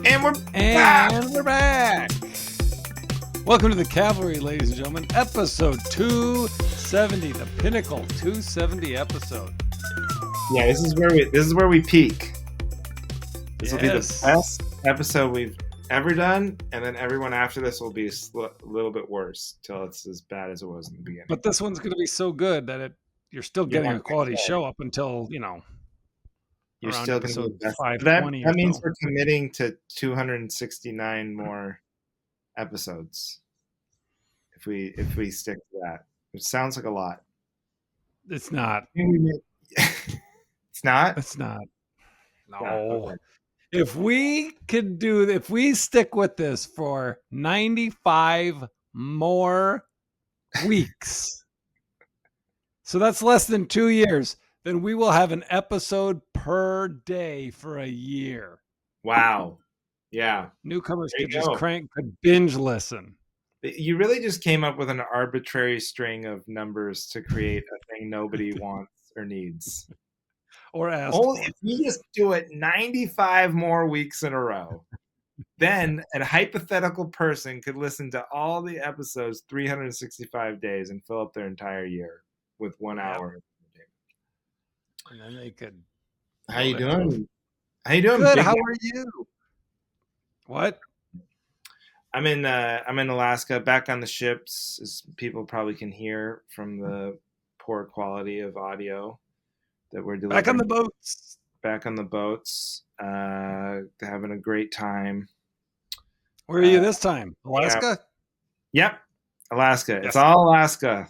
And we're back. And we're back. Welcome to the Cavalry, ladies and gentlemen. Episode 270, the pinnacle 270 episode. Yeah, this is where we peak. This will be the Yes. best episode we've ever done, and then everyone after this will be a little bit worse till it's as bad as it was in the beginning. But this one's going to be so good that you're still getting a quality okay. show up until, You're around still going to be episode the best. 520 That or means so. we're committing to 269 more episodes if we stick to that. It sounds like a lot. It's not. It's not? It's not. No. Okay. If we stick with this for 95 more weeks, so that's less than 2 years, then we will have an episode per day for a year. Wow. Yeah. Newcomers There you could just go. could binge listen. You really just came up with an arbitrary string of numbers to create a thing nobody wants or needs. Or ask Only for. if we just do it 95 more weeks in a row, then a hypothetical person could listen to all the episodes 365 days and fill up their entire year with 1 hour. And then they could. How you doing? How you doing? Good. Big How guy? are you? What? I'm in Alaska, back on the ships, as people probably can hear from the poor quality of audio that we're delivering. Back on the boats. Back on the boats, having a great time. Where are you this time? Alaska? Yep, Alaska. Yes. It's all Alaska.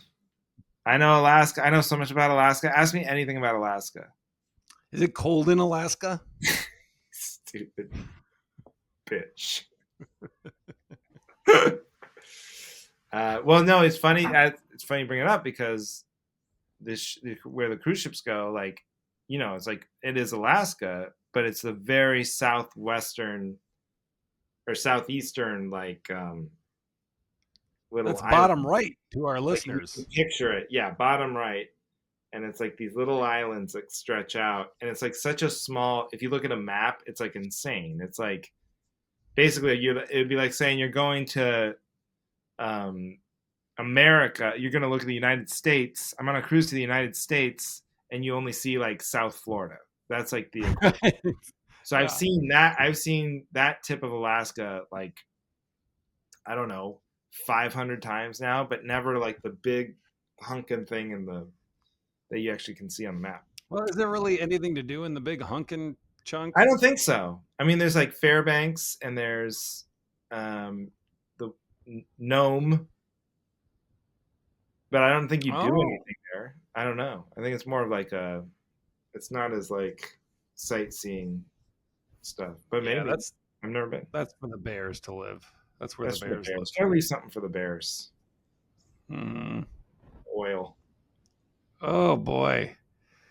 I know Alaska. I know so much about Alaska. Ask me anything about Alaska. Is it cold in Alaska? Stupid bitch. Well, no, it's funny. It's funny you bring it up because where the cruise ships go, like, it's like it is Alaska, but it's the very southwestern or southeastern, like little. That's bottom right to our listeners. Like, picture it, yeah, bottom right, and it's like these little islands that stretch out, and it's like such a small. If you look at a map, it's like insane. It's like basically it would be like saying you're going to America. You're going to look at the United States. I'm on a cruise to the United States, and you only see like South Florida. That's like the So I've seen that tip of Alaska, like, I don't know, 500 times now, but never like the big hunkin' thing that you actually can see on the map. Well, is there really anything to do in the big hunkin' chunk? I don't think so. I mean, there's like Fairbanks and there's the Nome, but I don't think you do anything there. I don't know. I think it's more of like it's not as like sightseeing stuff, but maybe. I've never been. That's for the bears to live. That's where the bears live. At least something for the bears. Oil. Oh boy.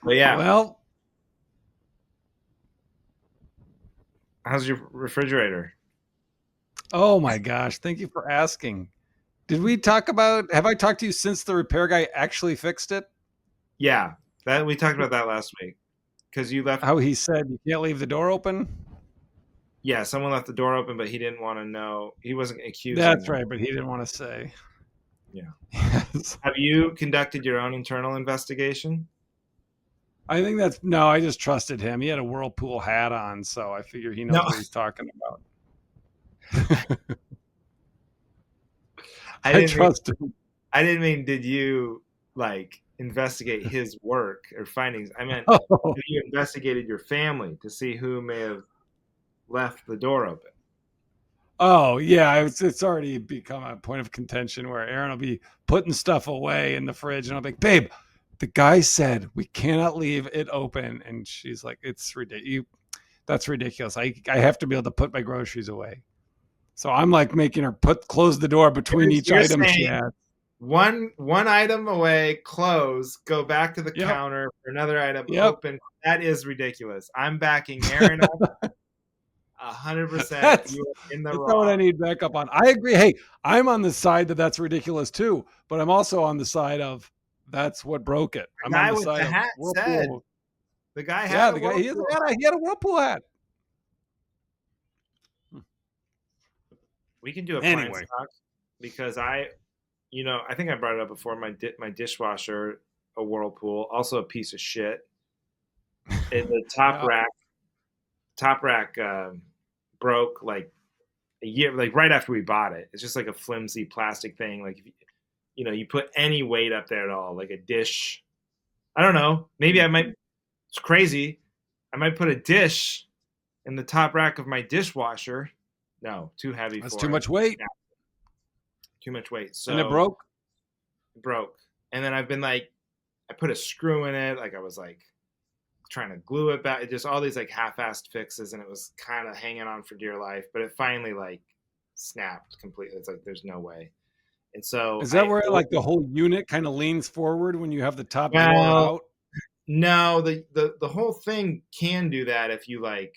But yeah. Well, how's your refrigerator? Oh my gosh! Thank you for asking. Did we talk about? Have I talked to you since the repair guy actually fixed it? Yeah, we talked about that last week because you left. How he said you can't leave the door open. Yeah, someone left the door open, but he didn't want to know. He wasn't accused. That's right, but he didn't want to say. Yeah. Yes. Have you conducted your own internal investigation? I think I just trusted him. He had a Whirlpool hat on, so I figure he knows what he's talking about. I trust him. I didn't mean, did you like investigate his work or findings? I meant, you investigated your family to see who may have left the door open. Oh yeah, it's already become a point of contention where Aaron will be putting stuff away in the fridge, and I'll be like, "Babe, the guy said we cannot leave it open," and she's like, "It's ridiculous. That's ridiculous. I have to be able to put my groceries away." So I'm like making her close the door between each item she has. One item away, close, go back to the counter for another item, open. That is ridiculous. I'm backing Aaron up 100%. You are in the wrong. That's not what I need backup on. I agree. Hey, I'm on the side that's ridiculous too, but I'm also on the side of that's what broke it. I'm on the side of Whirlpool. The guy had he had a Whirlpool hat. We can do appliance Anyway, talk because I think I brought it up before. My dishwasher, a Whirlpool, also a piece of shit. The yeah. top rack broke like a year, like right after we bought it. It's just like a flimsy plastic thing. Like if you put any weight up there at all, like a dish. I don't know. Maybe I might. It's crazy. I might put a dish in the top rack of my dishwasher. No, too heavy That's too for it. much weight. Yeah, too much weight. And it So broke. it broke. And then I've been like, I put a screw in it. Like I was like trying to glue it back. It just all these like half-assed fixes, and it was kind of hanging on for dear life. But it finally like snapped completely. It's like there's no way. And so Is that where like the whole unit kind of leans forward when you have the top drawer well, out? no, the whole thing can do that if you like.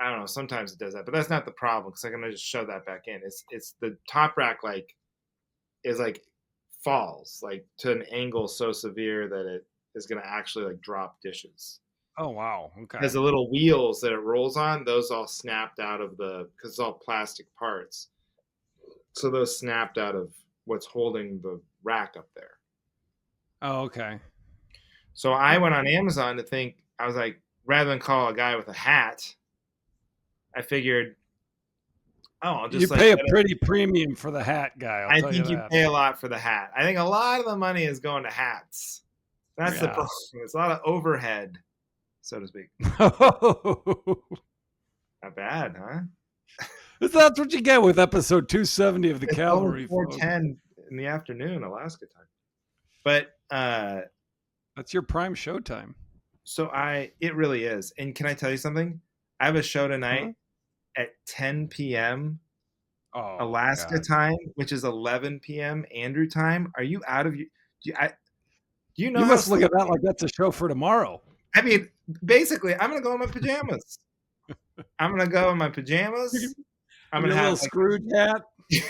I don't know. Sometimes it does that, but that's not the problem because I'm gonna just shove that back in. It's the top rack like is like falls like to an angle so severe that it is gonna actually like drop dishes. Oh wow. Okay. Because the little wheels that it rolls on, those all snapped out of because it's all plastic parts. So those snapped out of what's holding the rack up there. Oh, okay. So I went on Amazon to think, I was like, rather than call a guy with a hat, I figured, oh, I'll You just like, pay a pretty premium for the hat guy, I'll I tell you think you that. pay a lot for the hat. I think a lot of the money is going to hats. That's the Yeah. problem. It's a lot of overhead, so to speak. Not bad, huh? That's what you get with episode 270 of the It's only Cavalry, folks. 4:10 in the afternoon, Alaska time. But That's your prime showtime. so it really is. And can I tell you something? I have a show tonight at 10 p.m. Alaska time, which is 11 p.m. Andrew time. Are you out of you? Do you know You how must look at that like that's a show for tomorrow. I mean, basically, I'm gonna go in my pajamas. I'm gonna go in my pajamas. I'm gonna Your little have Scrooge hat yeah,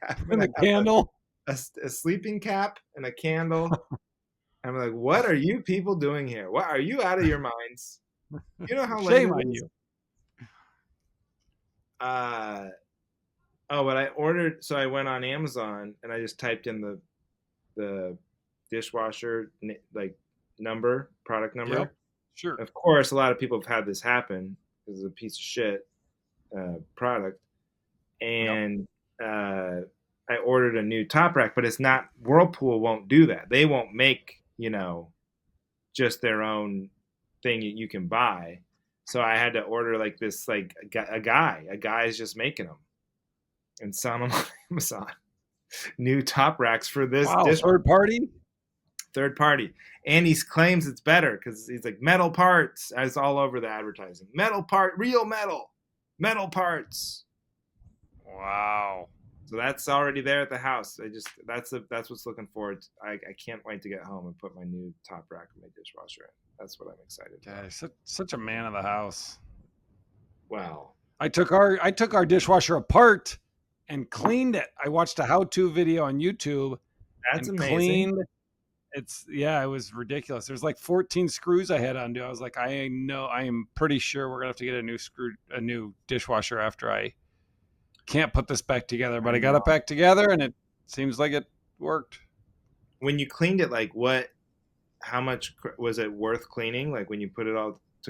I'm and gonna the have candle. a sleeping cap and a candle. I'm like, what are you people doing here? What are you out of your minds? You know how late Shame it on is? you. Oh, but I ordered. So I went on Amazon and I just typed in the dishwasher like product number. Yep. Sure. Of course, a lot of people have had this happen because it's a piece of shit product. Yep. And I ordered a new top rack, but it's not. Whirlpool won't do that. They won't make just their own thing you can buy. So I had to order like this, like a guy is just making them and selling them on Amazon. New top racks for this Wow. third party, and he claims it's better because he's like metal parts. It's all over the advertising. Real metal parts. Wow. So that's already there at the house. That's what's looking forward to. I can't wait to get home and put my new top rack in my dishwasher in. That's what I'm excited about. Yeah, such a man of the house. Wow. I took our dishwasher apart and cleaned it. I watched a how-to video on YouTube That's and amazing. cleaned. It was ridiculous. There's like 14 screws I had undo. I was like, I am pretty sure we're gonna have to get a new dishwasher after I can't put this back together. But I got it back together and it seems like it worked. When you cleaned it, like how much was it worth cleaning? Like when you took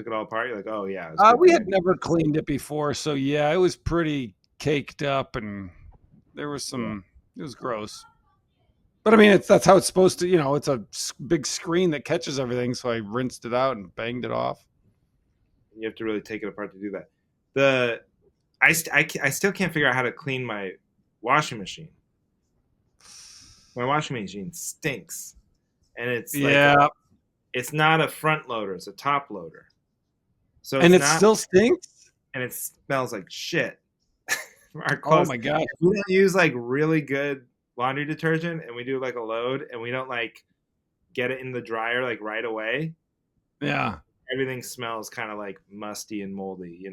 it all apart, you're like, oh yeah. We had never cleaned it before, so yeah, it was pretty caked up and there was some. It was gross. But I mean, that's how it's supposed to. It's a big screen that catches everything. So I rinsed it out and banged it off. You have to really take it apart to do that. I still can't figure out how to clean my washing machine. My washing machine stinks, and it's it's not a front loader; it's a top loader. So it still stinks, and it smells like shit. Our clothes. Oh my gosh! We don't use like really good laundry detergent, and we do like a load, and we don't like get it in the dryer like right away. Yeah, everything smells kind of like musty and moldy,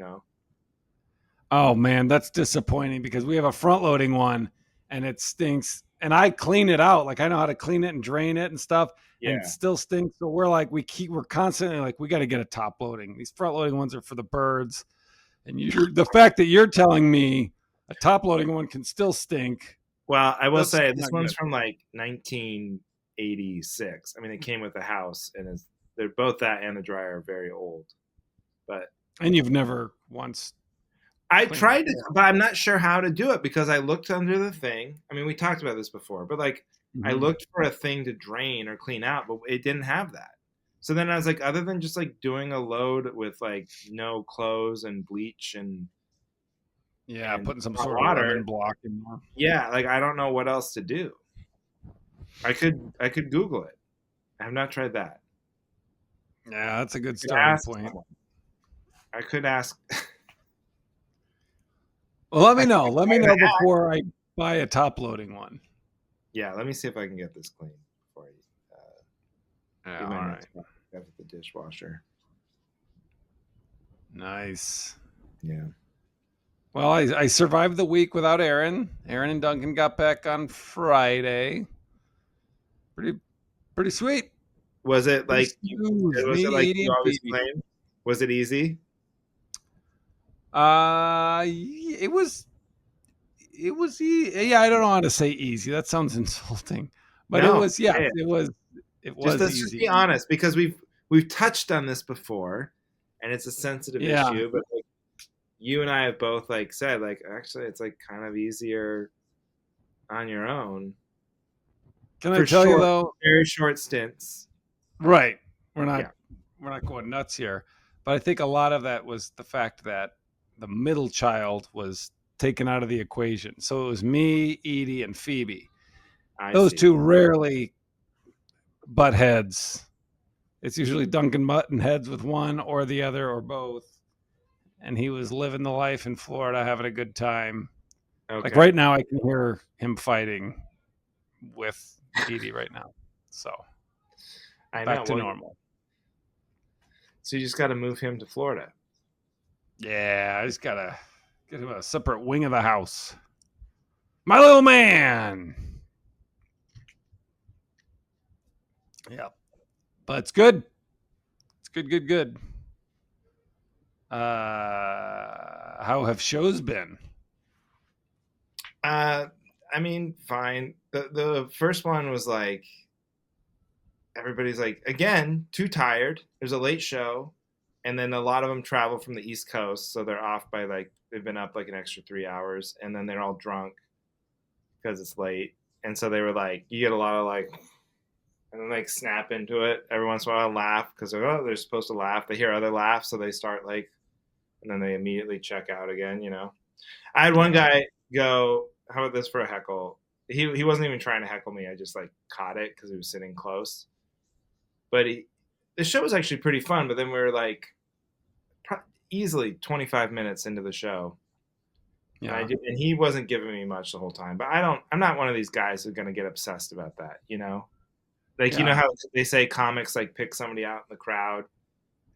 Oh man, that's disappointing because we have a front loading one and it stinks. And I clean it out. Like I know how to clean it and drain it and stuff. Yeah. And it still stinks. So we're constantly like, we got to get a top loading. These front loading ones are for the birds. And the fact that you're telling me A top loading one can still stink. Well, I will That's say this not one's good. from like 1986. I mean, it came with the house, and they're both that and the dryer are very old. But And you've never once I cleaned it. tried to, but I'm not sure how to do it because I looked under the thing. I mean, we talked about this before, but like I Mm-hmm. looked for a thing to drain or clean out, but it didn't have that. So then I was like, other than just like doing a load with like no clothes and bleach Yeah, and putting some hot sort of water, lemon block in there. yeah, like I don't know what else to do. I could Google it. I have not tried that. Yeah, that's a good I could starting ask point. someone. I could ask. Well, let I me could know. Let me know before I buy a top loading one. Yeah, let me see if I can get this clean before I Yeah, do my all next right. step with the dishwasher. Nice. Yeah. Well, I survived the week without Aaron. Aaron and Duncan got back on Friday. Pretty sweet. Was it Pretty like smooth. Me, Edie, you and always Phoebe. claim? Was it easy? Yeah, I don't know how to say easy. That sounds insulting. But it No. was, yes, Say it. it Just was let's just easy. be honest because we've touched on this before, and it's a sensitive Yeah. issue. But like, you and I have both like said like actually it's like kind of easier on your own Can I for tell you short, though? very short stints. Right. We're not Yeah, we're not going nuts here. But I think a lot of that was the fact that the middle child was taken out of the equation. So it was me, Edie, and Phoebe. I Those see. two rarely butt heads. It's usually Duncan button heads with one or the other or both. And he was living the life in Florida, having a good time. Like Okay, right now, I can hear him fighting with Edie right now. So I back know. to Well, normal. so you just got to move him to Florida. Yeah, I just gotta get him a separate wing of the house. My little man. Yeah, but it's good. It's good, good, good. How have shows been? Uh, I mean, fine. The first one was like everybody's like again too tired. There's a late show, and then a lot of them travel from the East Coast, so they're off by like they've been up like an extra 3 hours, and then they're all drunk because it's late, and so they were like you get a lot of like and then like snap into it every once in a while and laugh because oh they're supposed to laugh. They hear other laughs, so they start like and then they immediately check out again. I had one Yeah, guy go, "How about this for a heckle?" He wasn't even trying to heckle me. I just like caught it because he was sitting close. But the show was actually pretty fun. But then we were like easily 25 minutes into the show, yeah, and he wasn't giving me much the whole time. But I'm not one of these guys who's gonna get obsessed about that. Like yeah, how they say comics like pick somebody out in the crowd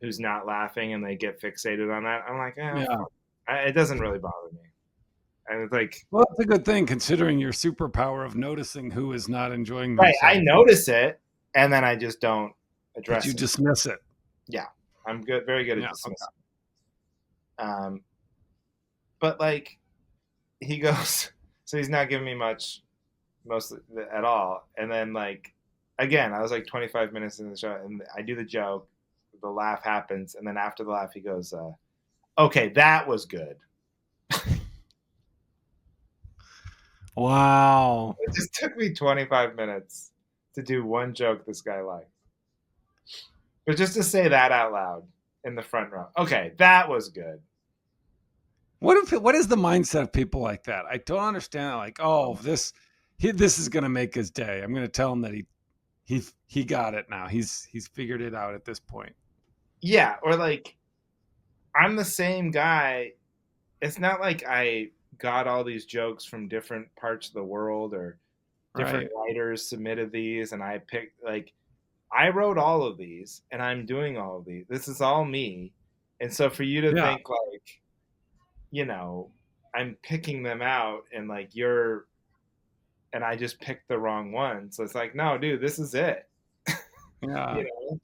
who's not laughing and they get fixated on that. I'm like, yeah. fuck. It doesn't really bother me. And it's like, Well, that's a good thing considering your superpower of noticing who is not enjoying right, I themselves, notice it and then I just don't but you address it. dismiss it. Yeah, I'm good, very good at Yeah, okay. dismissing. But like he goes, so he's not giving me much, mostly at all. And then like again, I was like 25 minutes in the show, and I do the joke, the laugh happens, and then after the laugh, he goes, "Okay, that was good." Wow. It just took me 25 minutes to do one joke this guy liked. But just to say that out loud in the front row. Okay, that was good. What is the mindset of people like that? I don't understand. Like, oh, this is gonna make his day. I'm gonna tell him that he got it now. He's figured it out at this point. Yeah, or like I'm the same guy. It's not like I got all these jokes from different parts of the world or different Right. writers submitted these and I picked like I wrote all of these and I'm doing all of these. This is all me. And so for you to Yeah. think like, you know, I'm picking them out and like you're and I just picked the wrong one. So it's like, no, dude, this is it. Yeah. You know?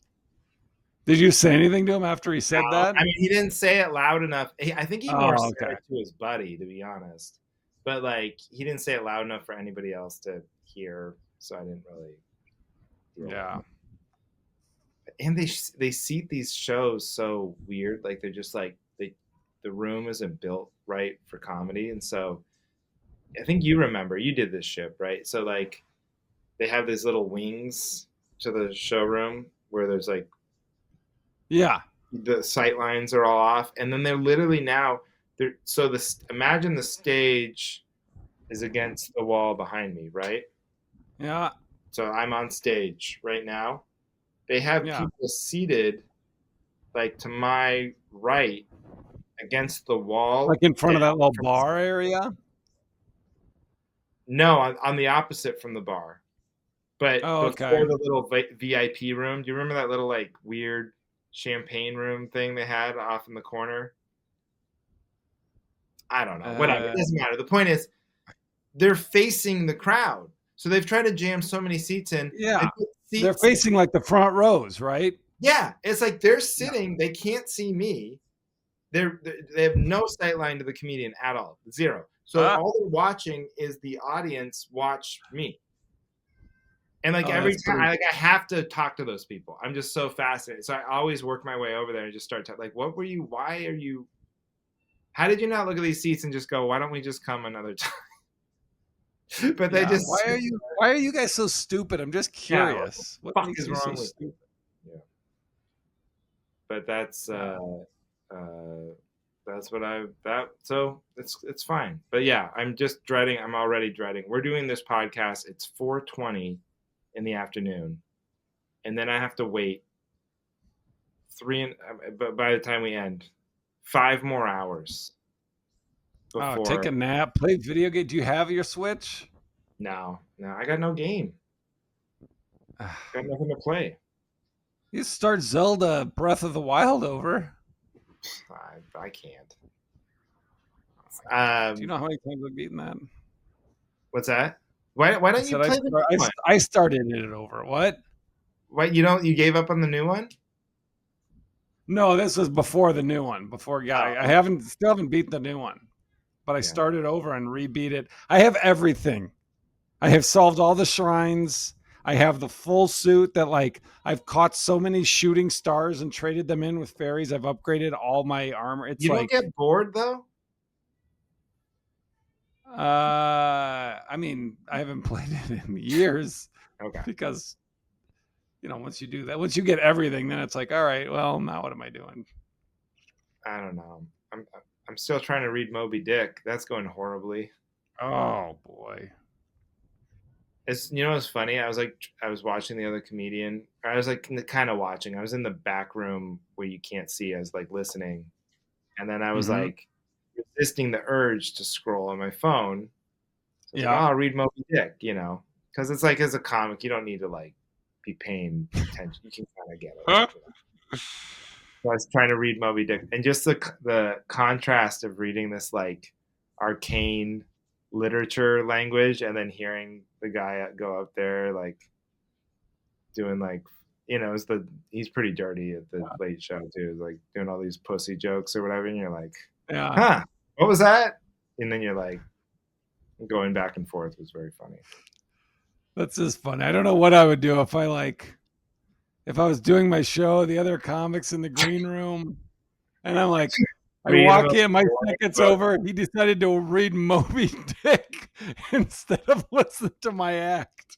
Did you say anything to him after he said No, that? I mean, he didn't say it loud enough. I think he more Oh, said okay. it to his buddy, to be honest. but like he didn't say it loud enough for anybody else to hear, so I didn't really deal with Yeah. it. And they seat these shows so weird, like they're just like the room isn't built right for comedy, and so I think you remember you did this ship, right? So like they have these little wings to the showroom where there's like Yeah. the sight lines are all off, and then they're literally now they're so this imagine the stage is against the wall behind me, right? Yeah. So I'm on stage right now. They have Yeah. people seated like to my right against the Like wall. in front of that little From, bar area. no, on the opposite from the bar, but Oh, okay. before the little VIP room. Do you remember that little like weird champagne room thing they had off in the corner? I don't know. Whatever. It Uh, doesn't matter. The point is, they're facing the crowd. So they've tried to jam so many seats in. They yeah. put They're seats. facing like the front rows, right? Yeah, it's like they're Yeah. sitting. They can't see me. They have no sight line to the comedian at all. Zero. So Ah. all they're watching is the audience watch me. And like Oh, every that's time, pretty. I have to talk to those people. I'm just so fascinated. So I always work my way over there and just start talking. Like, what were you? Why are you? How did you not look at these seats and just go, why don't we just come another time? But they Yeah. just Why are you guys so stupid? I'm just yeah. What the curious. What fuck makes is you so wrong with you? stupid? Yeah. But Yeah. uh that's what I that so it's fine. But yeah, I'm just dreading. I'm already dreading. We're doing this podcast. It's 4:20 in the afternoon, and then I have to wait but by the time we end, 5 more hours Oh, take before. a nap, play video game. Do you have your Switch? No, I got no game. Got nothing to play. You start Zelda Breath of the Wild over. I can't. Do you Um, know how many times I've beaten that? what's that? Why I don't you said play the new one? I started it over. What? Why you don't? You gave up on the new one? No, this was before the new one. Before I Oh, still haven't beaten the new one, but I yeah. started over and rebeat it. I have everything. I have solved all the shrines. I have the full suit that like I've caught so many shooting stars and traded them in with fairies. I've upgraded all my armor. It's You don't like get bored though? I mean, I haven't played it in years Okay. because once you do that, once you get everything, then it's like, all right, well, now what am I doing? I don't know. I'm still trying to read Moby Dick. That's going horribly. Oh boy. It's what's funny? I was watching the other comedian. I was like kind of watching. I was in the back room where you can't see. I was like listening, and then I was Mm-hmm. like resisting the urge to scroll on my phone. So I was like, oh, Yeah. I'll read Moby Dick, because it's like as a comic, you don't need to like be paying attention. You can kind of get it. Huh? So I was trying to read Moby Dick, and just the contrast of reading this like arcane literature language, and then hearing the guy go up there like doing like he's pretty dirty at the Late Show too, like doing all these pussy jokes or whatever, and you're like, Yeah. huh, what was that? And then you're like going back and forth was very funny. That's just fun. I don't know what I would do if I was doing my show, the other comics in the green room, and I'm like, I Reading walk those in, my boring second's books. over. He decided to read Moby Dick instead of listen to my act.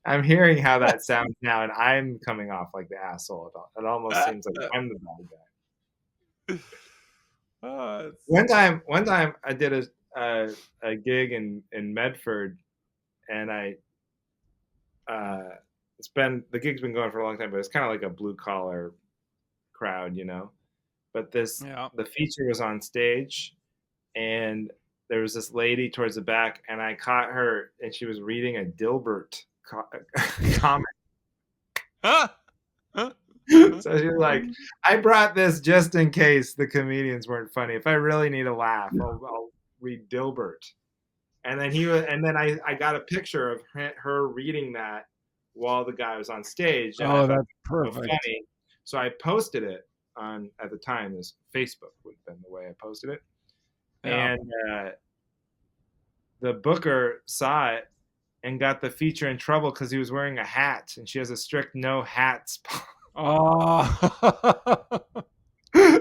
I'm hearing how that sounds now, and I'm coming off like the asshole. It almost seems like I'm the bad guy. One time, I did a gig in Medford, and the gig's been going for a long time, but it's kind of like a blue collar crowd, But Yeah. the feature was on stage, and there was this lady towards the back, and I caught her, and she was reading a Dilbert comic. Huh? So she's like, I brought this just in case the comedians weren't funny. If I really need a laugh, I'll read Dilbert. And then I got a picture of her reading that while the guy was on stage, and I Oh, thought that's it was so perfect. funny. So I posted it at the time, this Facebook would have been the way I posted it. Yeah. And the booker saw it and got the feature in trouble because he was wearing a hat, and she has a strict no hats. Oh.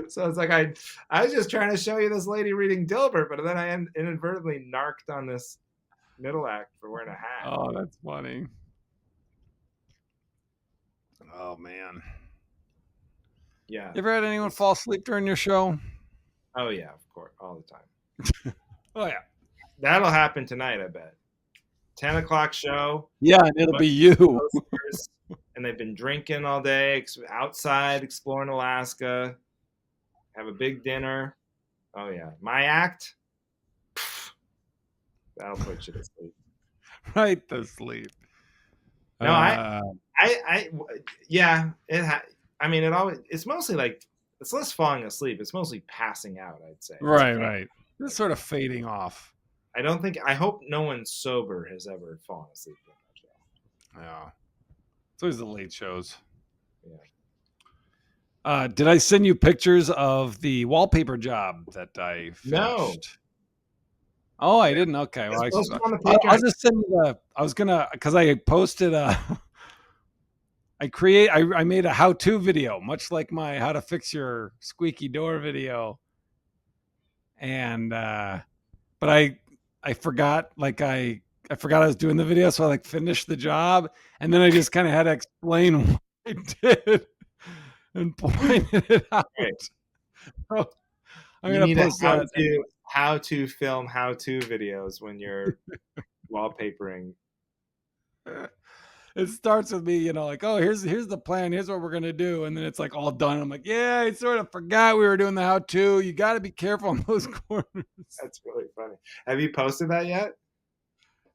So it's like I was just trying to show you this lady reading Dilbert, but then I inadvertently narked on this middle act for wearing a hat. Oh, that's funny. Oh man. Yeah. You ever had anyone fall asleep during your show? Oh yeah, of course, all the time. Oh yeah. That'll happen tonight, I bet. 10 o'clock show. Yeah, and it'll be you. And they've been drinking all day outside, exploring Alaska. Have a big dinner. Oh yeah, my act. That'll put you to sleep. Right to sleep. No, yeah. I mean, it always. It's mostly like it's less falling asleep. It's mostly passing out. I'd say. right. Just sort of fading off. I don't think. I hope no one sober has ever fallen asleep in that show. Yeah. It's always the late shows. Yeah. Did I send you pictures of the wallpaper job that I finished? No. Oh, I didn't. Okay. Well, I'll just send you the. I was gonna because I posted a. I made a how-to video, much like my how to fix your squeaky door video. And but I forgot I forgot I was doing the video, so I like finished the job, and then I just kind of had to explain what I did and pointed it out. Right. So I'm You gonna need post that. how to film how-to videos when you're wallpapering. It starts with me, like, oh, here's the plan, here's what we're gonna do, and then it's like all done. I'm like, yeah, I sort of forgot we were doing the how-to. You got to be careful on those corners. That's really funny. Have you posted that yet?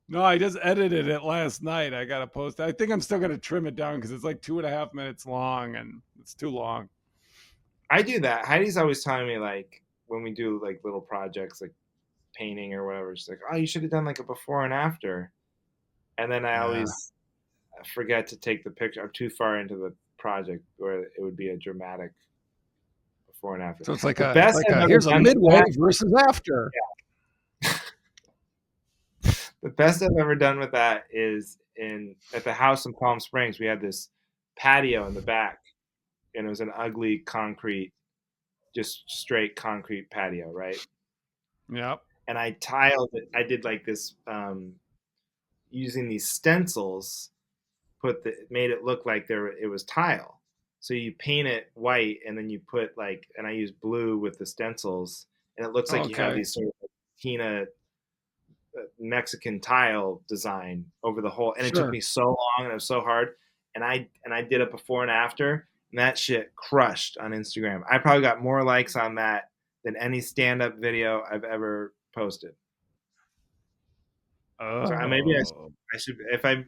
No, I just edited it last night. I gotta post it. I think I'm still gonna trim it down because it's like 2.5 minutes long, and it's too long. I do that. Heidi's always telling me like when we do like little projects like painting or whatever, she's like, "Oh, you should have done like a before and after." And then I always forget to take the picture. I'm too far into the project where it would be a dramatic before and after. So it's like here's a midway versus after. Yeah. The best I've ever done with that is at the house in Palm Springs. We had this patio in the back, and it was an ugly concrete, just straight concrete patio, right? Yep. And I tiled it. I did like this using these stencils. Made it look like it was tile. So you paint it white, and then you put and I use blue with the stencils, and it looks like you have these sort of peanut Mexican tile design over the whole. And It took me so long, and it was so hard. And I did it before and after, and that shit crushed on Instagram. I probably got more likes on that than any stand-up video I've ever posted. So maybe I should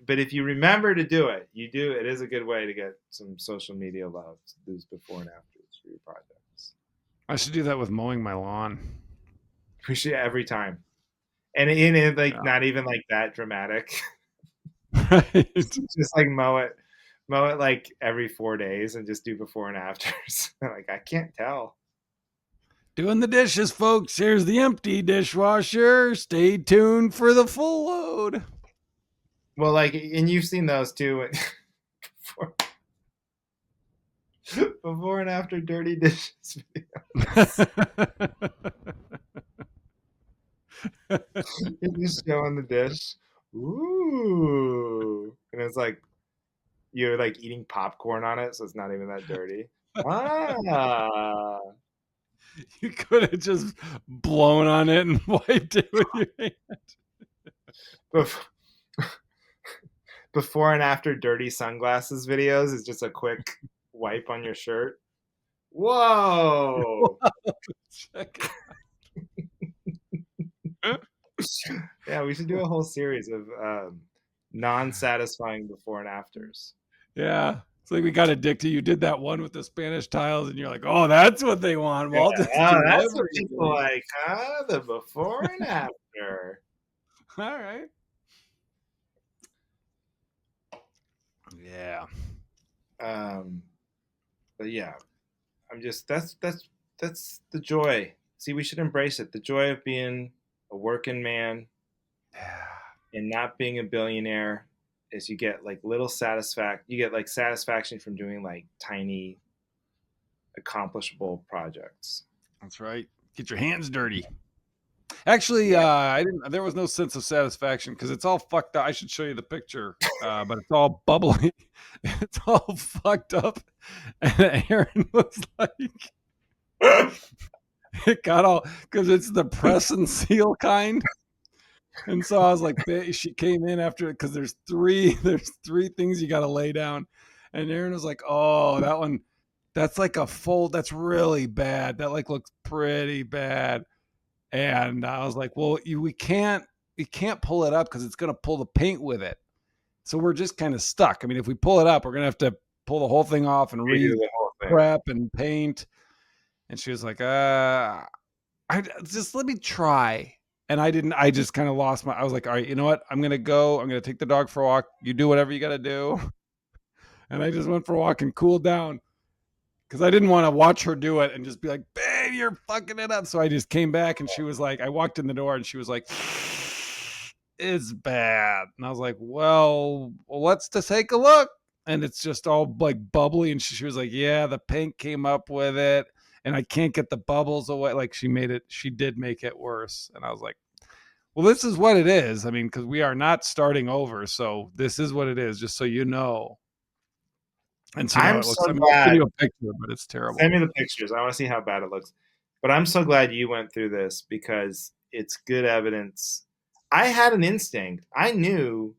but if you remember to do it, it is a good way to get some social media love, those before and afters for your projects. I should do that with mowing my lawn. We should every time. And not even like that dramatic. Right. Just like mow it like every 4 days and just do before and afters. Like I can't tell. Doing the dishes, folks. Here's the empty dishwasher. Stay tuned for the full load. Well, and you've seen those too. Before and after dirty dishes videos. You're just showing the dish. Ooh. And it's like you're like eating popcorn on it, so it's not even that dirty. Ah. You could have just blown on it and wiped it with your hand. Before and after dirty sunglasses videos is just a quick wipe on your shirt. Whoa. Check it. Yeah, we should do a whole series of non-satisfying before and afters. Yeah. It's like we got addicted. You did that one with the Spanish tiles, and you're like, oh, that's what they want. Well, that's what people like, huh? The before and after. All right. Yeah. But yeah, I'm just that's the joy. See, we should embrace it. The joy of being a working man And not being a billionaire is you get like satisfaction from doing like tiny accomplishable projects. That's right. Get your hands dirty. Actually, Yeah. I didn't. There was no sense of satisfaction because it's all fucked up. I should show you the picture, but it's all bubbly. It's all fucked up, and Aaron was like, it got all because it's the press and seal kind. And so I was like, she came in after it because there's three things you got to lay down, and Aaron was like, oh, that one, that's like a fold. That's really bad. That like looks pretty bad. And I was like, well, we can't pull it up because it's going to pull the paint with it. So we're just kind of stuck. I mean, if we pull it up, we're going to have to pull the whole thing off and Redo the whole thing. prep and paint. And she was like, I just let me try. And I just kind of lost I was like, all right, you know what? I'm going to take the dog for a walk. You do whatever you got to do. And I just went for a walk and cooled down because I didn't want to watch her do it and just be like, babe, you're fucking it up. So I just came back and she was like, I walked in the door and she was like, it's bad. And I was like, well, let's just take a look. And it's just all like bubbly. And she was like, yeah, the paint came up with it and I can't get the bubbles away. Like she did make it worse. And I was like, well, this is what it is. I mean, because we are not starting over. So this is what it is, just so you know. And so now I'm it looks, so I mean, I'll send glad. you a picture, but it's terrible. Send me the pictures. I want to see how bad it looks. But I'm so glad you went through this because it's good evidence. I had an instinct. I knew,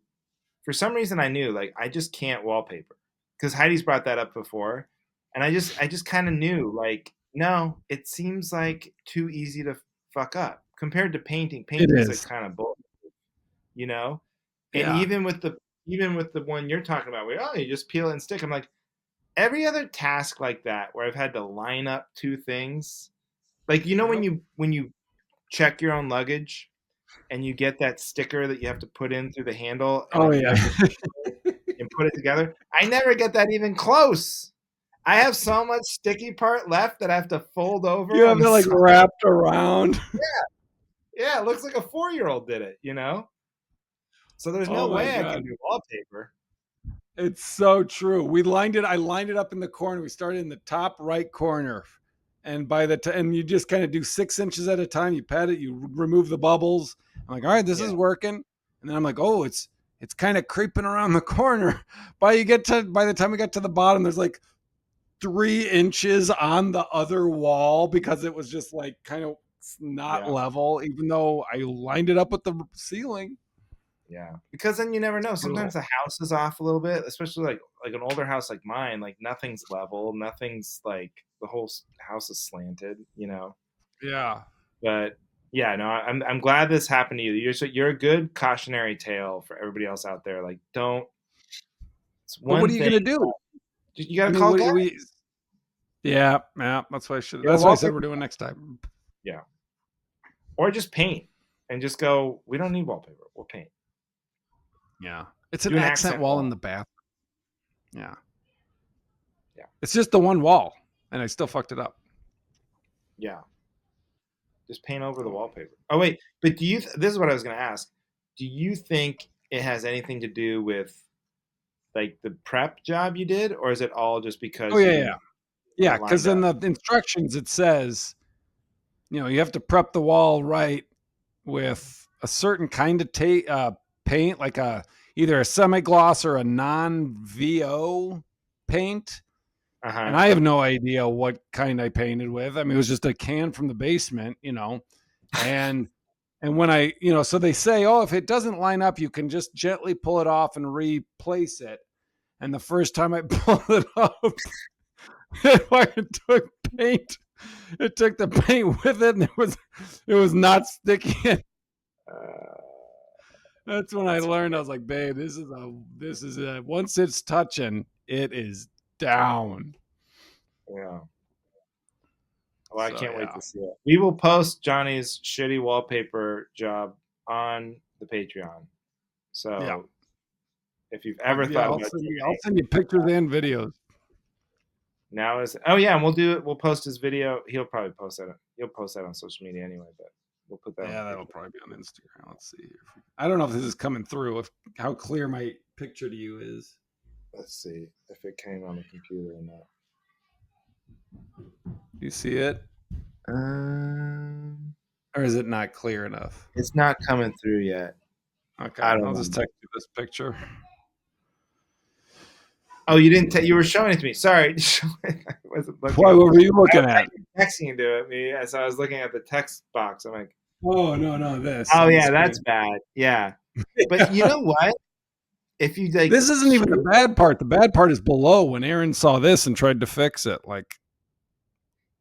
for some reason, I knew like I just can't wallpaper because Heidi's brought that up before, and I just kind of knew like no, it seems like too easy to fuck up compared to painting. It Painting's like is. kind of bullet, you know. And Yeah. even with the one you're talking about, where you just peel it and stick. I'm like every other task like that where I've had to line up two things, like when Yep. you check your own luggage and you get that sticker that you have to put in through the handle and Oh then you yeah. have to and put it together. I never get that even close. I have so much sticky part left that I have to fold You over on have the it like side. wrapped around. Yeah, it looks like a 4-year-old did it. So there's no Oh my way I can god. do wallpaper. It's so true. I lined it up in the corner. We started in the top right corner. And by the time, and you just kind of do 6 inches at a time. You pat it, you remove the bubbles. I'm like, all right, this Yeah, is working. And then I'm like, oh, it's kind of creeping around the corner. By the time we got to the bottom, there's like 3 inches on the other wall because it was just like kind of not yeah, level, even though I lined it up with the ceiling. yeah. Because then you never know. Sometimes Brutal. the house is off a little bit, especially like an older house like mine. Like nothing's level, nothing's like the whole house is slanted. Yeah. But yeah, no, I'm glad this happened to you. You're a good cautionary tale for everybody else out there. Like, don't. It's But what one are you thing. gonna do? You I gotta mean, call a what guy. we yeah, yeah, that's what I should Get a that's what I said wallpaper. we're doing next time. Yeah, or just paint and just go. We don't need wallpaper. We'll paint. Yeah. It's an Do an accent accent wall in wall. the bath. Yeah. Yeah, It's just the one wall, and I still fucked it up. yeah. Just paint over the Oh. wallpaper. Oh wait, but do you? This is what I was gonna ask. Do you think it has anything to do with like the prep job you did, or is it all just Oh because you yeah, yeah. didn't get Yeah, it because lined in up? the instructions it says, you have to prep the wall right with a certain kind of paint, like either a semi-gloss or a non-VO paint. Uh And huh. I have no idea what kind I painted with. I mean, it was just a can from the basement. And when so they say, oh, if it doesn't line up, you can just gently pull it off and replace it. And the first time I pulled it up, it took paint. It took the paint with it, and it was not sticky. Uh, That's when I that's learned. I was like, babe, this is once it's touching, it is down. yeah. Well, I So can't wait yeah, to see it. We will post Johnny's shitty wallpaper job on the Patreon. yeah. So if you've I'll, ever yeah, thought I'll about send you. I'll doing send you pictures and videos. now is oh yeah, and we'll do it. We'll post his video. He'll probably post that. He'll post that on social media anyway. But We'll put that on Yeah, the that'll picture. probably be on Instagram. Let's see here. I don't know if this is coming through. If how clear my picture to you is. Let's see if it came on the computer or not. You see it, Um, or is it not clear enough? it's not coming through yet. Okay, I don't I'll know. just text you this picture. Oh, you didn't. You were showing it to me. Sorry, I wasn't Why? looking. What were you I looking thought at? you were texting to me as I was looking at the text box. I'm like, Oh no, this oh on the yeah, that's screen. bad. Yeah, but you know what? If you like, This isn't even the bad part. The bad part is below when Aaron saw this and tried to fix it. Like,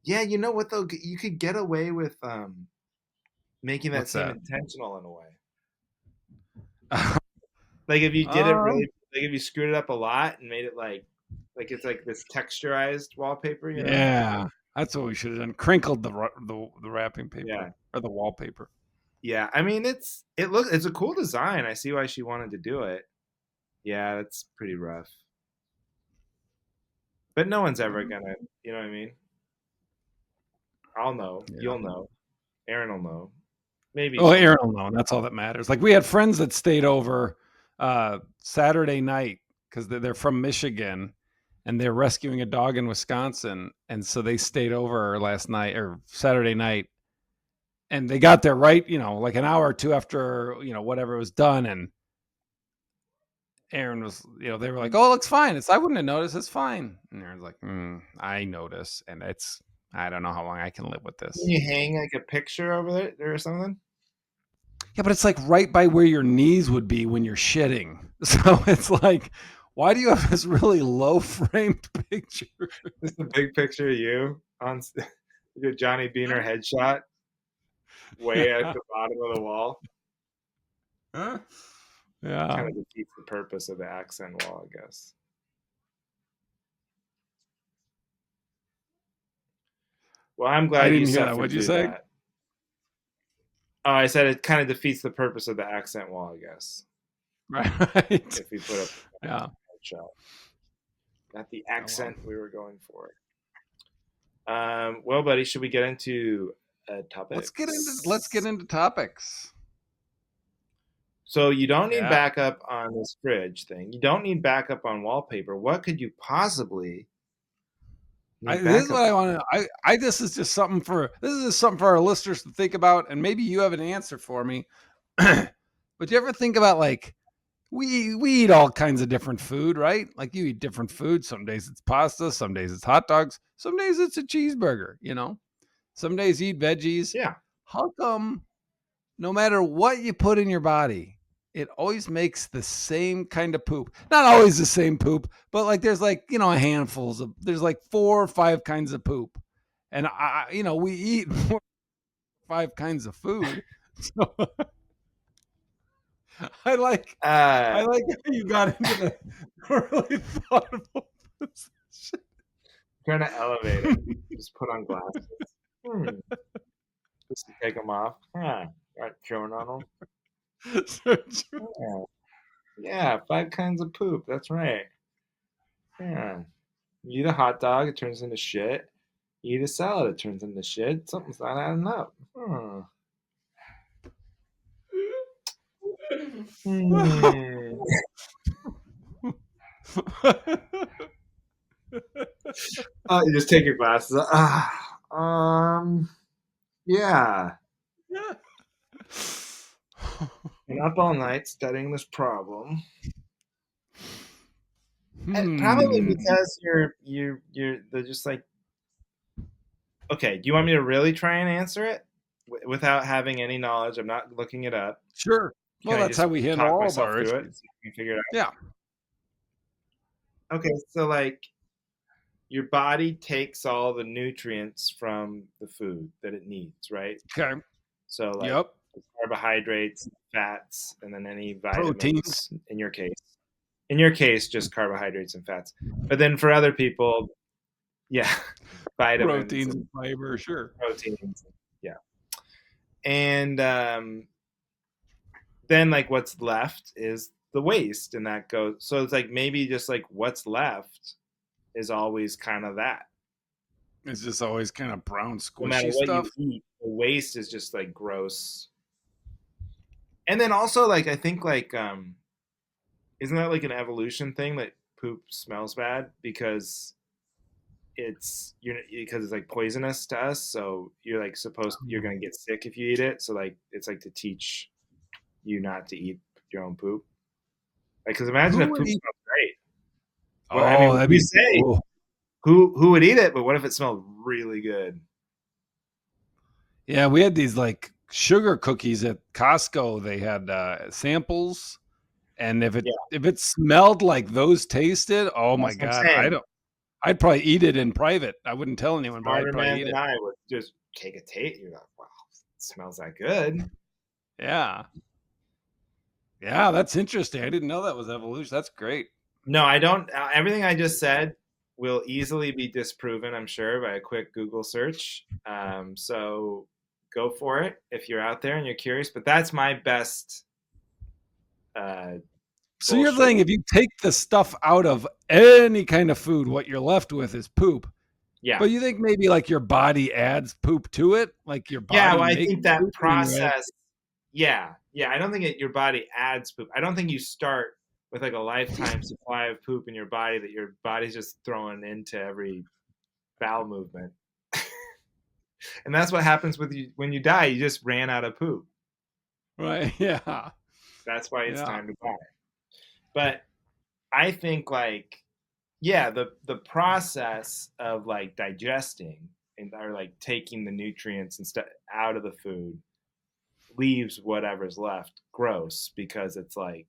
yeah, you know what though? You could get away with making that what's seem that? intentional in a way. Like if you did it Uh, really, like if you screwed it up a lot and made it like it's like this texturized wallpaper, you know? yeah, that's what we should have done. Crinkled the wrapping Yeah, paper or the wallpaper. yeah. I mean, it's a cool design. I see why she wanted to do it. Yeah, that's pretty rough. But no one's ever gonna, you know what I mean? I'll know. Yeah. You'll know. Aaron will know. Maybe Oh, someone. Aaron will know, and that's all that matters. Like we had friends that stayed over Saturday night because they're from Michigan and they're rescuing a dog in Wisconsin, and so they stayed over last night or Saturday night, and they got there right, like an hour or two after whatever was done, and Aaron was, they were like, "Oh, it looks fine." I wouldn't have noticed. It's fine. And Aaron's like, "I notice, and I don't know how long I can live with Can this." you hang like a picture over there or something? Yeah, but it's like right by where your knees would be when you're shitting. So it's like, why do you have this really low framed picture? Just a big picture of you on your Johnny Beaner headshot way at Yeah. the bottom of the wall. Yeah. Kind of defeats the purpose of the accent wall, I guess. Well, I'm I glad you didn't hear that. suffered What'd you through say? that. Oh, I said it kind of defeats the purpose of the accent wall, I guess. Right. If we put up a Yeah. headshot, not the Oh, well. accent we were going for. Well, buddy, should we get into Let's get topics? into topics. So you don't need Yeah. backup on this fridge thing. You don't need backup on wallpaper. What could you possibly need This is what backup I on? want to. This is just something for our listeners to think about, and maybe you have an answer for me. But you ever think about like we eat all kinds of different food, right? Like you eat different food. Some days it's pasta, some days it's hot dogs, some days it's a cheeseburger. Some days you eat veggies. Yeah. How come no matter what you put in your body, it always makes the same kind of poop? Not always the same poop, but like there's like, there's like 4 or 5 kinds of poop. And we eat 4 or 5 kinds of food. So I like Uh, I like how you got into the really thoughtful position. Trying to elevate it. Just put on glasses. Hmm. Just to take them off. Huh. Got chewing on them. Yeah. Yeah. 5 kinds of poop. That's right. Yeah. You eat a hot dog, it turns into shit. You eat a salad, it turns into shit. Something's not adding up. Hmm. Hmm. Oh, you just take your glasses off. Yeah. Been up all night studying this problem. Probably Hmm. because they're just like, okay, do you want me to really try and answer it without having any knowledge? I'm not looking it up. Sure. Can Well, I that's how just we handle talk all of myself our through it issues. and see if I can figure it Yeah. out? Okay, so like your body takes all the nutrients from the food that it needs, right? Okay. So like Yep. carbohydrates, fats, and then any Proteins. vitamins in your case. In your case, just carbohydrates and fats. But then for other people, yeah, vitamins Proteins and and fiber. Sure. proteins. Yeah. And then like what's left is the waste and that goes so it's like maybe just like what's left is always kind of that. It's just always kind of brown No matter squishy what stuff. you eat, the waste is just like gross. And then also like I think like isn't that like an evolution thing that poop smells bad because it's like poisonous to us, so you're like you're gonna get sick if you eat it. So like it's like to teach you not to eat your own poop. Like, because imagine Who if would poop eat? smells great. Well, I Oh, mean, that'd we be say cool. who would eat it, but what if it smelled really good? Yeah, we had these like sugar cookies at Costco. They had samples, and Yeah, if it smelled like those tasted, oh my that's what I'm god, I saying. don't. I'd probably eat it in private. I wouldn't tell anyone, but I'd Smarter probably man eat than it. I would just take a taste. You're like, wow, it smells that good. Yeah, yeah, that's interesting. I didn't know that was evolution. That's great. No, I don't. Everything I just said will easily be disproven, I'm sure, by a quick Google search. So go for it if you're out there and you're curious. But that's my best uh, So you're bullshit. saying if you take the stuff out of any kind of food, what you're left with is poop. Yeah. But you think maybe like your body adds poop to it, like your Yeah. body Well, I makes think that poop and you add. process. Yeah. Yeah. I don't think your body adds poop. I don't think you start with like a lifetime supply of poop in your body that your body's just throwing into every bowel movement. And that's what happens with you when you die. You just ran out of poop. Right? Yeah, That's why it's yeah, time to die. But I think like yeah, the process of like digesting and or like taking the nutrients and stuff out of the food leaves whatever's left gross because it's like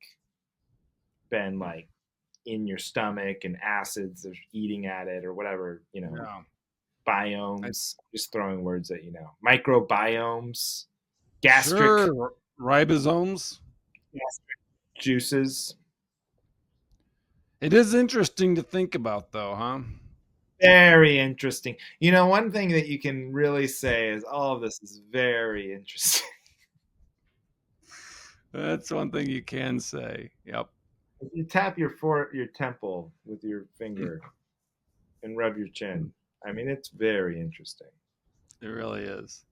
been like in your stomach and acids are eating at it or whatever, yeah. I, biomes, just throwing words that microbiomes, gastric, sure, ribosomes. gastric juices. It is interesting to think about, though, huh? Very interesting. One thing that you can really say is all of this is very interesting. That's one thing you can say. Yep, If you tap your temple with your finger and rub your chin, I mean, it's very interesting. it really is.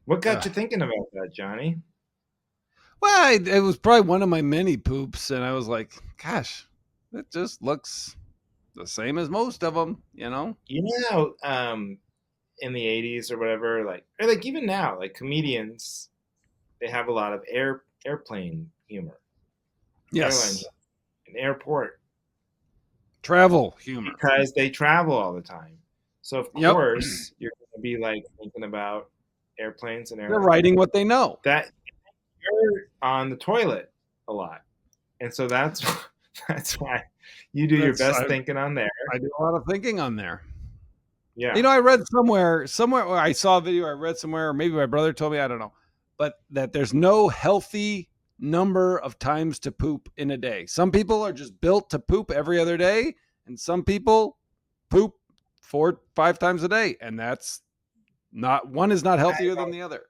What got Ugh. you thinking about that, Johnny? Well, it was probably one of my many poops, and I was like, "Gosh, it just looks the same as most of them," you know? In the '80s or whatever, or like even now, like comedians, they have a lot of airplane humor, airline Yes, humor, and airport travel humor. because they travel all the time. So of Yep, course you're going to be like thinking about airplanes and they're airlines. writing what they know. That you're on the toilet a lot, and so that's that's why you do your That's best thinking on there. I do a lot of thinking on there. Yeah, I read somewhere where I saw a video, I read somewhere, or maybe my brother told me, I don't know, but that there's no healthy number of times to poop in a day. Some people are just built to poop every other day, and some people poop 4, 5 times a day, and that's not one is not healthier than the other.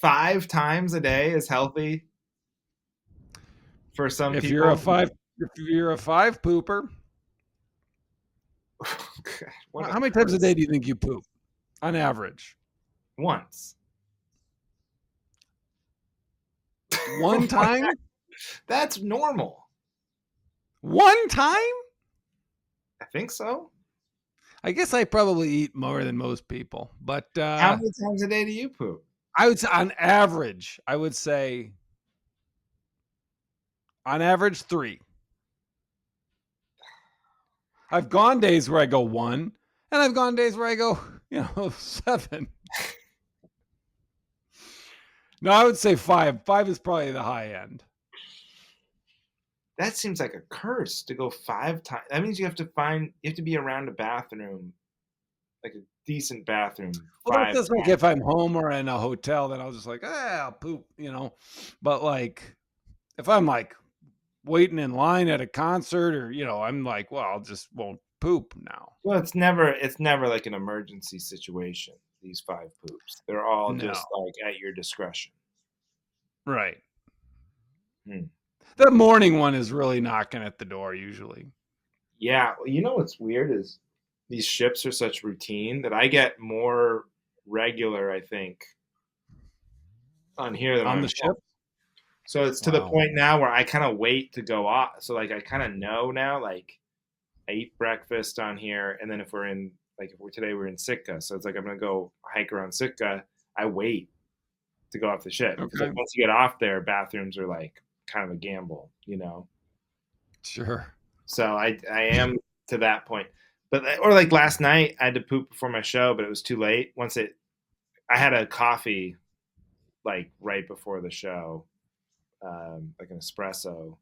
5 times a day is healthy for some If you're a people. five, if you're a five pooper, God, what a how many times a day curse! do you think you poop on average? Once. One time? That's normal. One time? I think so. I guess I probably eat more than most people, but How many times a day do you poop? I would say on average, I would say on average 3. I've gone days where I go 1, and I've gone days where I go, 7. No, I would say 5. 5 is probably the high end. That seems like a curse to go 5 times. That means you have to be around a bathroom, like a decent bathroom, Well, that's five just like times. if I'm home or in a hotel, then I'll just like, I'll poop. But like if I'm like waiting in line at a concert or, I'm like, well, I'll just won't poop now. Well, it's never like an emergency situation. These 5 poops, they're all No. just like at your discretion. Right. Hmm. The morning one is really knocking at the door usually. Yeah, you know what's weird is these ships are such routine that I get more regular, I think, on here than On on the home. ship? So it's to the Wow. point now where I kind of wait to go off. So like I kind of know now, like I eat breakfast on here, and then if we're in like if we're today we're in Sitka, so it's like I'm gonna go hike around Sitka. I wait to go off the ship because Okay. like once you get off there, bathrooms are like kind of a gamble, you know. Sure. So I am to that point. But or like last night, I had to poop before my show, but it was too late. I had a coffee like right before the show, like an espresso,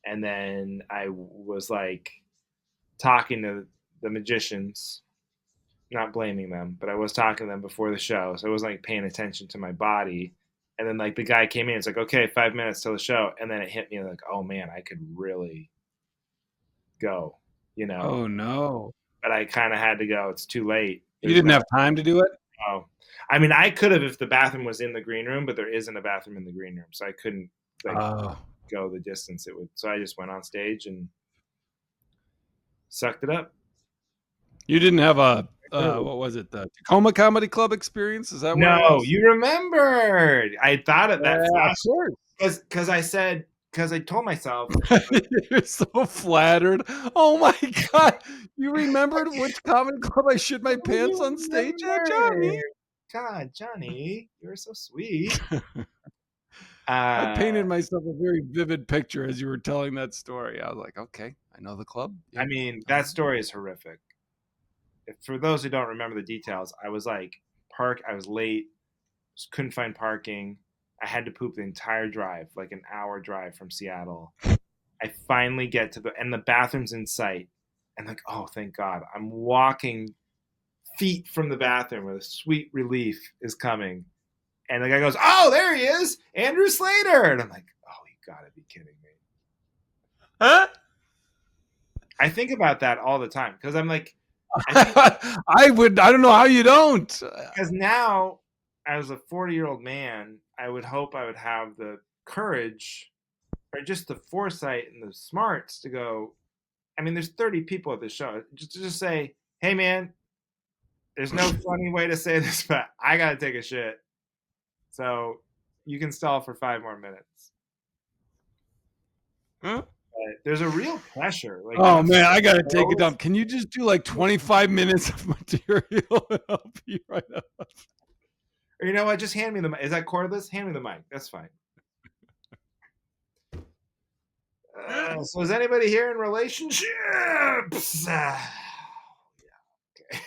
and then I was like talking to the magicians, not blaming them, but I was talking to them before the show, so I wasn't like paying attention to my body. And then like the guy came in, it's like, okay, 5 minutes till the show, and then it hit me like, oh man, I could really go, you know. Oh no. But I kind of had to go. It's too late. You There's didn't no. have time to do it? Oh, I mean, I could have if the bathroom was in the green room, but there isn't a bathroom in the green room, so I couldn't like Oh. go the distance it would. So I just went on stage and sucked it up. You didn't have a what was it? The Tacoma Comedy Club experience? Is that where it No, was? you remembered. I thought it that Yeah, of flash course. because I told myself You're so flattered. Oh my god. You remembered which comedy club I shit my pants you on stage at, Johnny? remember. God, Johnny, you're so sweet. I Uh, painted myself a very vivid picture as you were telling that story. I was like, okay, I know the club. I Yep. mean, that story is horrific. For those who don't remember the details, I was like I was late, couldn't find parking. I had to poop the entire drive, like an hour drive from Seattle. I finally get to and the bathroom's in sight. And like, oh, thank God. I'm walking feet from the bathroom where the sweet relief is coming. And the guy goes, oh, there he is, Andrew Sleighter. And I'm like, oh, you gotta be kidding me. Huh? I think about that all the time because I'm like, I don't know how you don't. because now as a 40-year-old man, I would hope I would have the courage or just the foresight and the smarts to go. I mean, there's 30 people at this show. Just say, hey, man, there's no funny way to say this, but I got to take a shit. So you can stall for 5 more minutes. Huh? But there's a real pressure. Like, Oh once man, I gotta take a goes, dump. Can you just do like 25 minutes of material and I'll be right up? or you know what? Just hand me the mic. Is that cordless? Hand me the mic. That's fine. So is anybody here in relationships? Yeah, okay.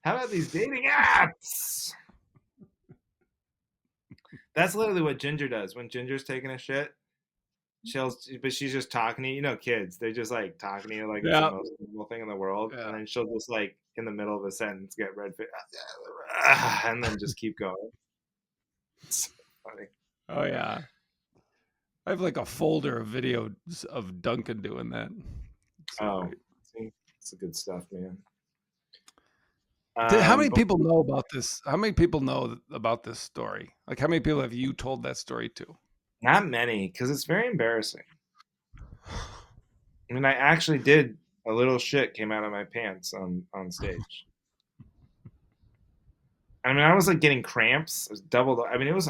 How about these dating apps? That's literally what Ginger does when Ginger's taking a shit. But she's just talking to you. You know, kids, they're just like talking to you like it's the Yeah, most normal thing in the world, and yeah. then she'll just like in the middle of a sentence get red face, and then just keep going. It's so funny. Oh yeah. I have like a folder of videos of Duncan doing that. So Oh, great. see, it's the good stuff, man. How many But people know about this? How many people know about this story? Like, how many people have you told that story to? not many because it's very embarrassing. I mean, I actually did a little shit came out of my pants on stage. I mean, I was like getting cramps. It was doubled. I mean, it was.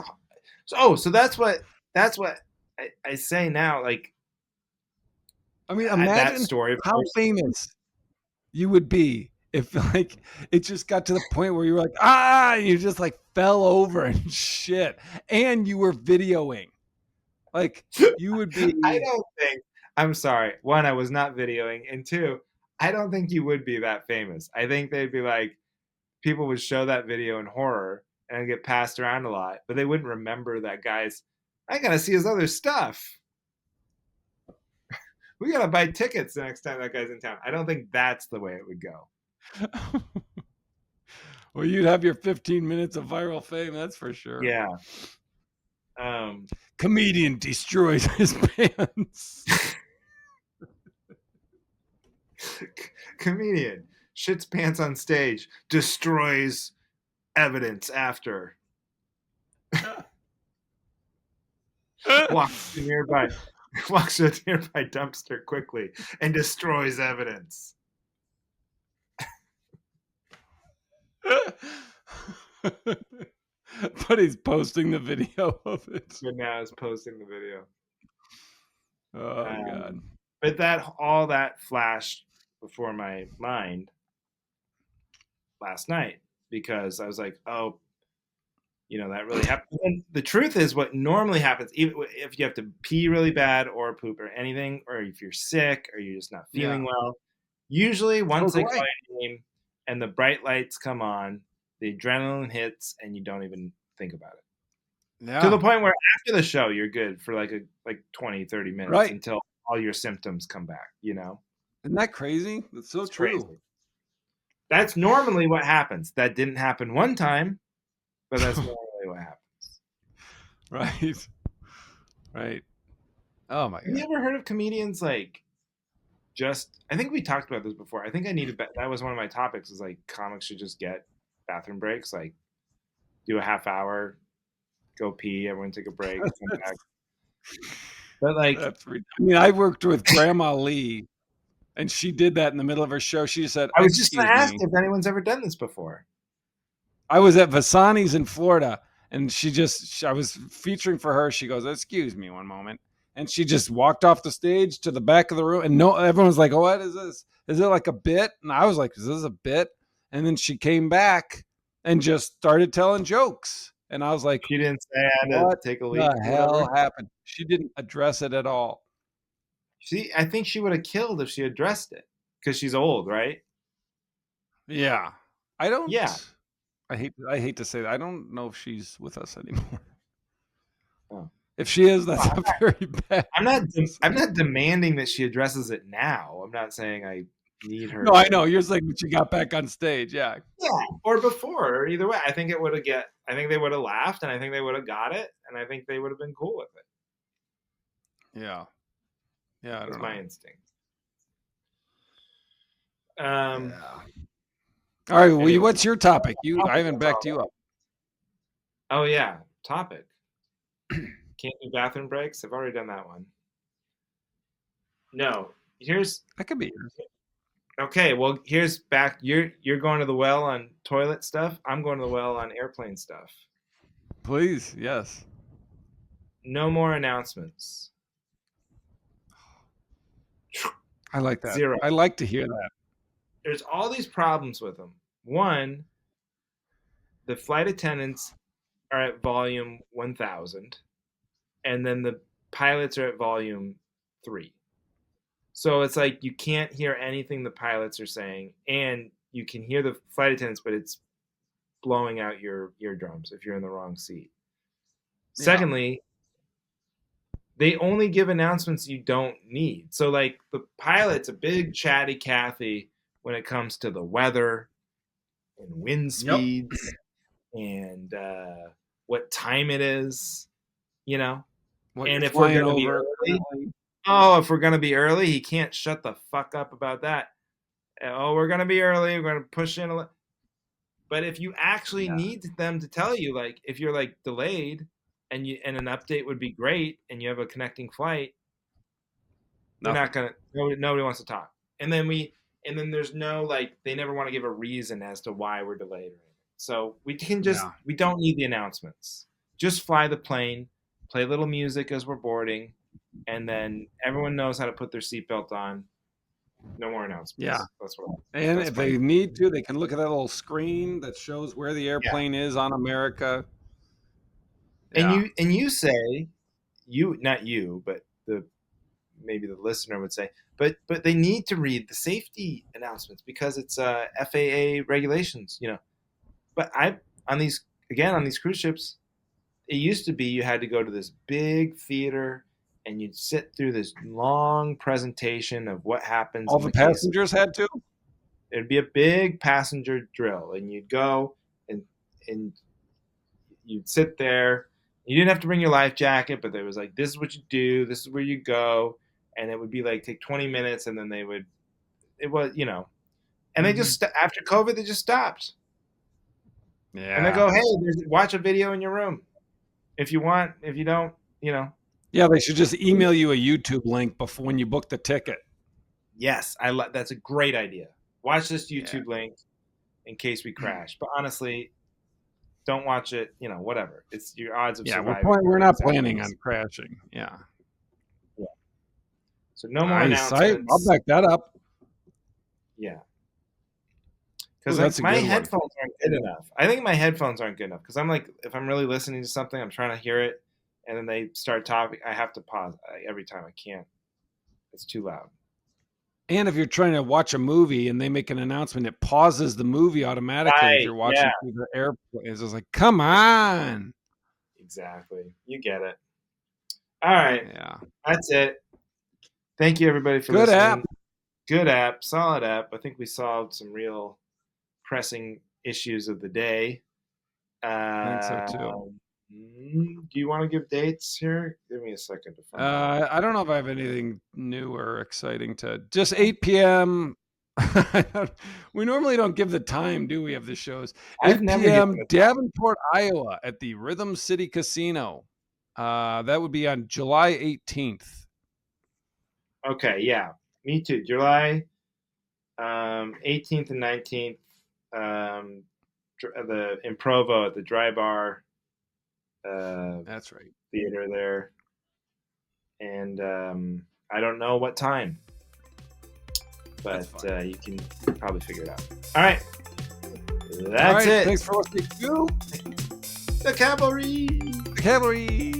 So that's what I say now. Like I mean, that imagine story, of how course. famous you would be if like it just got to the point where you were like, and you just like fell over and shit. And you were videoing. Like you would I be don't think. I'm sorry. One, I was not videoing, and two, I don't think you would be that famous. I think they'd be like people would show that video in horror and it'd get passed around a lot, but they wouldn't remember that guy's. I gotta see his other stuff. We gotta buy tickets the next time that guy's in town. I don't think that's the way it would go. well, you'd have your 15 minutes of viral fame, that's for sure. Yeah. Comedian destroys his pants. Comedian shits pants on stage, destroys evidence after. Walks nearby. walks to a nearby dumpster quickly and destroys evidence. But he's posting the video of it. But now is posting the video. Oh God. But that all that flashed before my mind last night because I was like, oh, that really happened. And the truth is, what normally happens, even if you have to pee really bad or poop or anything, or if you're sick or you're just not Yeah. feeling well, usually once Goes they away. call your name and the bright lights come on, the adrenaline hits and you don't even think about it. To the Yeah. point where after the show, you're good for like 20, 30 minutes Right. until all your symptoms come back. Isn't that crazy? That's so It's true. crazy. That's normally what happens. That didn't happen one time, but that's normally what happens. Right. Right. Oh my Have you God. ever heard of comedians like I think we talked about this before. I think that was one of my topics is like comics should just get bathroom breaks, like do a half hour, go pee, everyone take a break, come back. But like, I mean, I worked with Grandma Lee, and she did that in the middle of her show. She just said, I was just going "Excuse to ask me." if anyone's ever done this before. I was at Vasani's in Florida, and I was featuring for her. She goes, "Excuse me, one moment," and she just walked off the stage to the back of the room, and everyone was like, "Oh, what is this? Is it like a bit?" And I was like, "Is this a bit?" And then she came back and just started telling jokes, and I was like, She didn't say I had to "What take a leak the or whatever. hell happened?" She didn't address it at all. I think she would have killed if she addressed it because she's old, right? Yeah, I don't. Yeah. I hate to say that. I don't know if she's with us anymore. Oh. If she is, that's a very bad I'm not. thing to I'm say. not demanding that she addresses it now. I'm not saying I need her No, I to. know. You're saying when she got back on stage. Yeah. Yeah, or before, or either way. I think it would have get. I think they would have laughed, and I think they would have got it, and I think they would have been cool with it. Yeah. Yeah. I Was don't my know. instinct. Yeah. All right. Well, Anyway, what's your topic? I haven't that's backed all. you up. Oh yeah, topic. Can't do bathroom breaks. I've already done that one. No, here's That could be yours. okay. Well, here's back. You're going to the well on toilet stuff. I'm going to the well on airplane stuff. Please. Yes. No more announcements. I like that. Zero. I like to hear that. There's all these problems with them. One, the flight attendants are at volume 1000, and then the pilots are at volume 3. So it's like you can't hear anything the pilots are saying, and you can hear the flight attendants, but it's blowing out your eardrums if you're in the wrong seat. Yeah. Secondly, they only give announcements you don't need. So like the pilot's a big chatty Cathy when it comes to the weather and wind Yep. speeds and what time it is, you know. What And you're if we're flying gonna be over early, currently. if we're gonna be early, he can't shut the fuck up about that. Oh, we're gonna be early. We're gonna push in a little. But if you actually Yeah. need them to tell you, like if you're like delayed, and an update would be great, and you have a connecting flight, they're Nothing. not gonna. Nobody wants to talk. And then there's no like they never want to give a reason as to why we're delayed or anything. So Yeah. we don't need the announcements. Just fly the plane, play a little music as we're boarding, and then everyone knows how to put their seatbelt on. No more Yeah. announcements. And That's if my they need to, they can look at that little screen that shows where the yeah. airplane is on America. And Yeah. you say not you, but the maybe the listener would say, but they need to read the safety announcements because it's FAA regulations, But on these cruise ships, it used to be you had to go to this big theater and you'd sit through this long presentation of what happens All in the the case of passengers had to? it'd be a big passenger drill and you'd go and you'd sit there. You didn't have to bring your life jacket, but there was like, this is what you do, this is where you go, and it would be like take 20 minutes, and then it was, and they Mhm. just after COVID they just stopped, and they Yeah. go, hey, watch a video in your room if you want, if you don't, Yeah, they should just email you a YouTube link before when you book the ticket. Yes, that's a great idea. Watch this Yeah. YouTube link in case we crash. But honestly, don't watch it. Whatever. It's your odds of Yeah, surviving. we're not planning on crashing. Yeah. Yeah. So no more Nice. I'll announcements. back that up. Yeah. Ooh, Because that's a my good one. headphones aren't good enough. I think my headphones aren't good enough. Because I'm like, if I'm really listening to something, I'm trying to hear it, and then they start talking, I have to pause every time. I can't. It's too loud. And if you're trying to watch a movie and they make an announcement, it pauses the movie automatically if Right. you're watching Yeah. through the airplane. It's just like, come on. Exactly. You get it. All right. Yeah. That's it. Thank you, everybody, for Good listening. app. Good app. Solid app. I think we solved some real pressing issues of the day. I think so too. Do you want to give dates here? Give me a second to find out. I don't know if I have anything new or exciting to. Just 8 p.m. We normally don't give the time, do we, of the shows? I've 8 never given p.m. the time. Davenport, Iowa, at the Rhythm City Casino. That would be on July 18th. Okay, yeah, me too. July 18th and 19th. The Improvo at the Dry Bar. That's right. Theater there, and I don't know what time, but you can probably figure it out. All right, that's it. Thanks for listening to The Cavalry. The Cavalry.